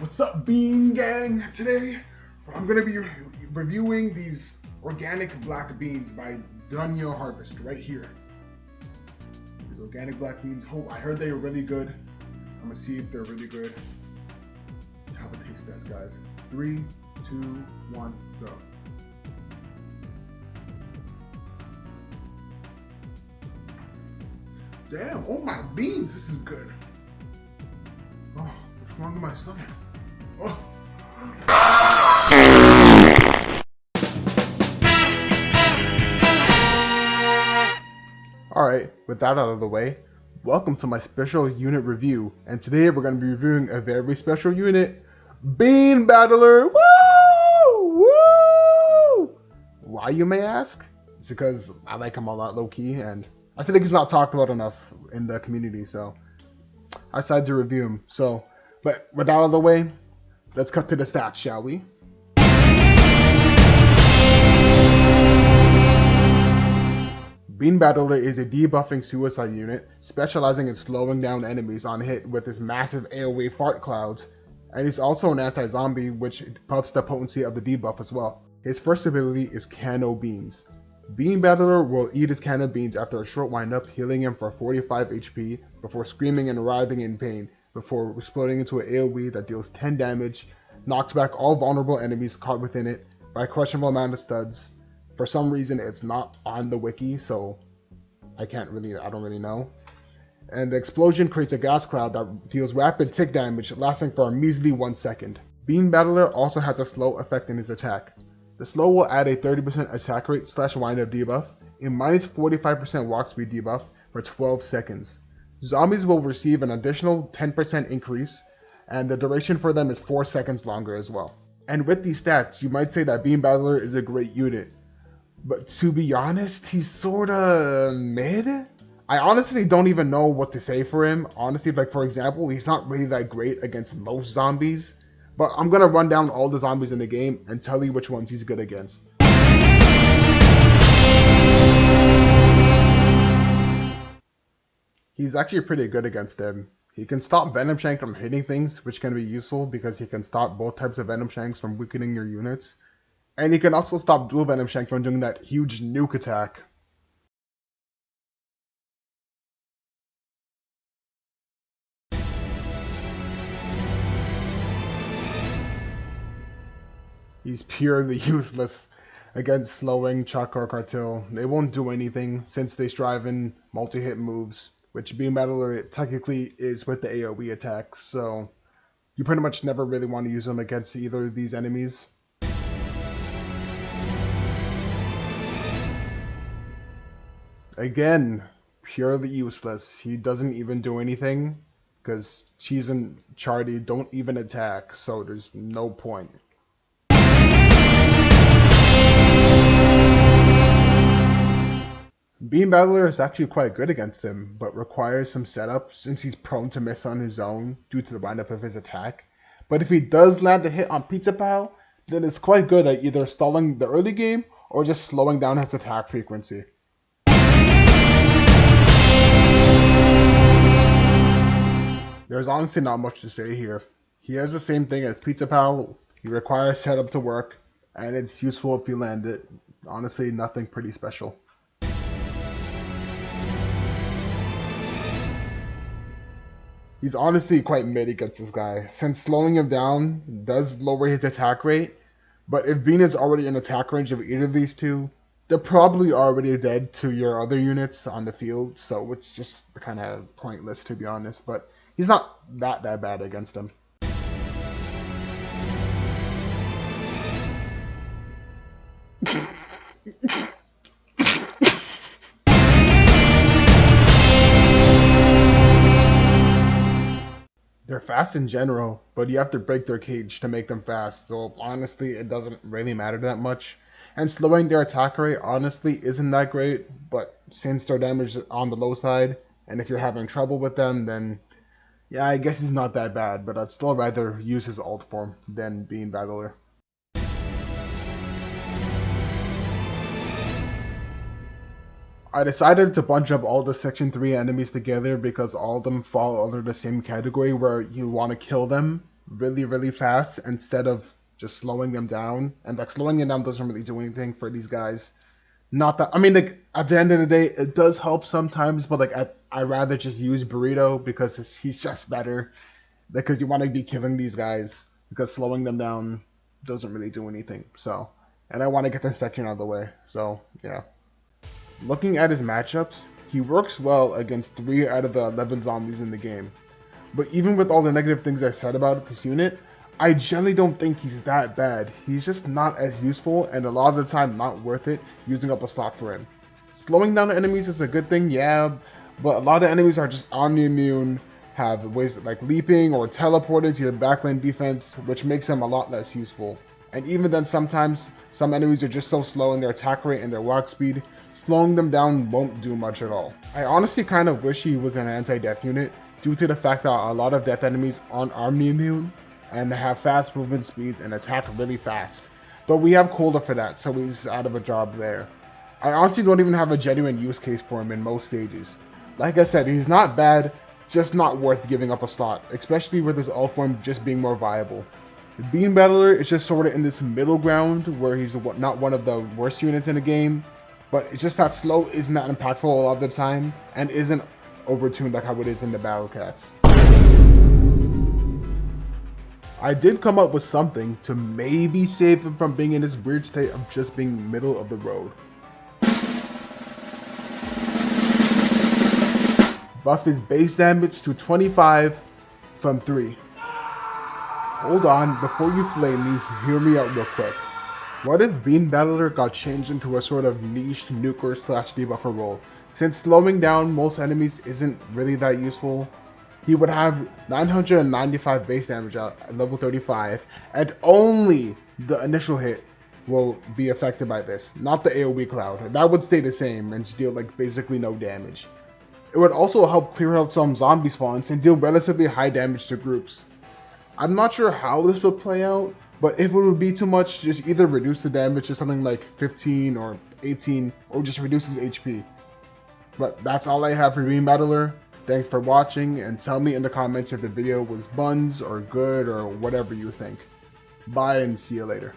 What's up, Bean Gang? Today, I'm gonna be reviewing these organic black beans by Dunya Harvest right here. These organic black beans. I heard they were really good. I'm gonna see if they're really good. Let's have a taste test, guys. 3, 2, 1, go. Damn! Oh my beans! This is good. Oh, what's wrong with my stomach? Oh. Alright, with that out of the way, welcome to my special unit review, and today we're going to be reviewing a very special unit, Bean Battler! Woo! Woo! Why, you may ask? It's because I like him a lot low-key, and I feel like he's not talked about enough in the community, so I decided to review him. But with that out of the way, let's cut to the stats, shall we? Bean Battler is a debuffing suicide unit, specializing in slowing down enemies on hit with his massive AoE fart clouds, and he's also an anti-zombie, which buffs the potency of the debuff as well. His first ability is Cano Beans. Bean Battler will eat his can of beans after a short windup, healing him for 45 HP before screaming and writhing in pain, before exploding into an AoE that deals 10 damage, knocks back all vulnerable enemies caught within it by a questionable amount of studs. For some reason, it's not on the wiki, so I don't really know. And the explosion creates a gas cloud that deals rapid tick damage, lasting for a measly 1 second. Bean Battler also has a slow effect in his attack. The slow will add a 30% attack rate / windup debuff, a minus 45% walk speed debuff for 12 seconds. Zombies will receive an additional 10% increase, and the duration for them is 4 seconds longer as well. And with these stats, you might say that Bean Battler is a great unit. But to be honest, he's sorta mid? I honestly don't even know what to say for him. Honestly, like for example, he's not really that great against most zombies. But I'm gonna run down all the zombies in the game and tell you which ones he's good against. He's actually pretty good against them. He can stop Venom Shank from hitting things, which can be useful because he can stop both types of Venom Shanks from weakening your units. And he can also stop dual Venom Shank from doing that huge nuke attack. He's purely useless against slowing Chuck or Cartil. They won't do anything since they strive in multi-hit moves, which Bean Battler technically is with the AoE attacks, so you pretty much never really want to use them against either of these enemies. Again, purely useless. He doesn't even do anything because Cheese and Chardy don't even attack, so there's no point. Bean Battler is actually quite good against him, but requires some setup since he's prone to miss on his own due to the windup of his attack. But if he does land a hit on Pizza Pal, then it's quite good at either stalling the early game or just slowing down his attack frequency. There's honestly not much to say here. He has the same thing as Pizza Pal. He requires setup to work, and it's useful if you land it. Honestly, nothing pretty special. He's honestly quite mid against this guy, since slowing him down does lower his attack rate, but if Bean is already in attack range of either of these two, they're probably already dead to your other units on the field, so it's just kind of pointless to be honest, but he's not that bad against him. They're fast in general, but you have to break their cage to make them fast, so honestly it doesn't really matter that much. And slowing their attack rate honestly isn't that great, but since their damage is on the low side, and if you're having trouble with them, then yeah, I guess he's not that bad, but I'd still rather use his ult form than Bean Battler. I decided to bunch up all the Section 3 enemies together because all of them fall under the same category where you want to kill them really, really fast instead of just slowing them down. And like slowing them down doesn't really do anything for these guys. Not that I mean, like at the end of the day, it does help sometimes, but like I rather just use Burrito because he's just better. Because you want to be killing these guys because slowing them down doesn't really do anything. So, and I want to get this section out of the way. So yeah. Looking at his matchups, he works well against 3 out of the 11 zombies in the game. But even with all the negative things I said about this unit, I generally don't think he's that bad. He's just not as useful and a lot of the time not worth it using up a slot for him. Slowing down enemies is a good thing, yeah, but a lot of enemies are just omni-immune, have ways like leaping or teleporting to your backline defense, which makes him a lot less useful. And even then sometimes, some enemies are just so slow in their attack rate and their walk speed, slowing them down won't do much at all. I honestly kind of wish he was an anti-death unit, due to the fact that a lot of death enemies aren't omni-immune, and have fast movement speeds and attack really fast. But we have Coulter for that, so he's out of a job there. I honestly don't even have a genuine use case for him in most stages. Like I said, he's not bad, just not worth giving up a slot, especially with his ult form just being more viable. Bean Battler is just sort of in this middle ground where he's not one of the worst units in the game, but it's just that slow isn't that impactful a lot of the time, and isn't overtuned like how it is in the Battle Cats. I did come up with something to maybe save him from being in this weird state of just being middle of the road. Buff his base damage to 25 from 3. Hold on, before you flame me, hear me out real quick. What if Bean Battler got changed into a sort of niche nuker / debuffer role? Since slowing down most enemies isn't really that useful, he would have 995 base damage at level 35, and only the initial hit will be affected by this, not the AoE cloud. That would stay the same and just deal like basically no damage. It would also help clear out some zombie spawns and deal relatively high damage to groups. I'm not sure how this would play out, but if it would be too much, just either reduce the damage to something like 15 or 18, or just reduce his HP. But that's all I have for Bean Battler. Thanks for watching, and tell me in the comments if the video was buns or good or whatever you think. Bye and see you later.